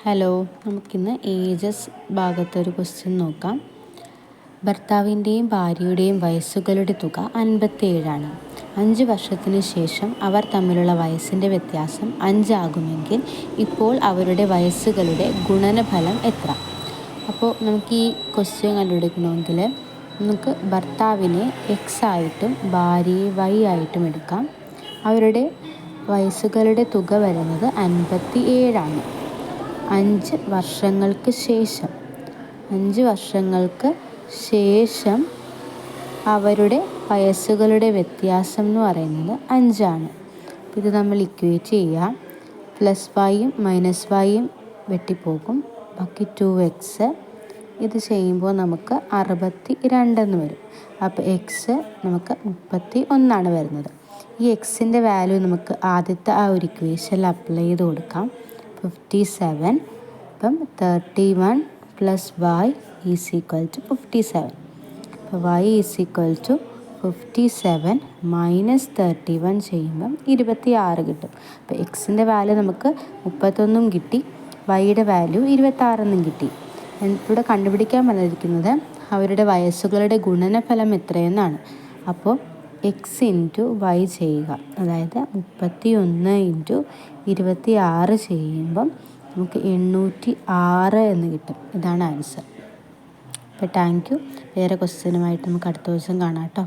Hello, നമുക്കിന്ന് ages ഭാഗത്തൊരു question നോക്കാം. ഭർത്താവിൻ്റെയും ഭാര്യയുടെയും വയസ്സുകളുടെ തുക 57ആണ്. 5 വർഷത്തിന് ശേഷം അവർ തമ്മിലുള്ള വയസ്സിൻ്റെ വ്യത്യാസം 5 ആകുമെങ്കിൽ ഇപ്പോൾ അവരുടെ വയസ്സുകളുടെ ഗുണനഫലം എത്ര? അപ്പോൾ നമുക്ക് ഈ ക്വസ്റ്റ്യൻ കണ്ടുപിടിക്കണമെങ്കിൽ നമുക്ക് ഭർത്താവിനെ എക്സ് ആയിട്ടും ഭാര്യയെ വൈ ആയിട്ടും എടുക്കാം. അവരുടെ വയസ്സുകളുടെ തുക വരുന്നത് 57ആണ്. 5 വർഷങ്ങൾക്ക് ശേഷം അവരുടെ വയസ്സുകളുടെ വ്യത്യാസം എന്ന് പറയുന്നത് 5ആണ്. ഇത് നമ്മൾ ഇക്വേറ്റ് ചെയ്യാം. പ്ലസ് വൈയും മൈനസ് വൈയും വെട്ടിപ്പോകും, ബാക്കി 2x. ഇത് ചെയ്യുമ്പോൾ നമുക്ക് 62 എന്ന് വരും. അപ്പോൾ എക്സ് നമുക്ക് 31ആണ് വരുന്നത്. ഈ എക്സിൻ്റെ വാല്യൂ നമുക്ക് ആദ്യത്തെ ആ ഒരു ഇക്വേഷനിൽ അപ്ലൈ ചെയ്ത് കൊടുക്കാം. 57. അപ്പം 31 plus y is equal to 57. അപ്പോൾ y is equal to 57 minus 31 ചെയ്യുമ്പം 26 കിട്ടും. അപ്പോൾ എക്സിൻ്റെ വാല്യൂ നമുക്ക് 31 കിട്ടി, വൈയുടെ വാല്യൂ 26 കിട്ടി. ഇവിടെ കണ്ടുപിടിക്കാൻ പറഞ്ഞിരിക്കുന്നത് അവരുടെ വയസ്സുകളുടെ ഗുണനഫലം എത്രയെന്നാണ്. അപ്പോൾ എക്സ് ഇൻറ്റു വൈ ചെയ്യുക, അതായത് 31 ഇൻറ്റു 26 ചെയ്യുമ്പം നമുക്ക് 806 എന്ന് കിട്ടും. ഇതാണ് ആൻസർ. അപ്പോൾ താങ്ക് യു. വേറെ ക്വസ്റ്റ്യനുമായിട്ട് നമുക്ക് അടുത്ത ദിവസം കാണാം കേട്ടോ.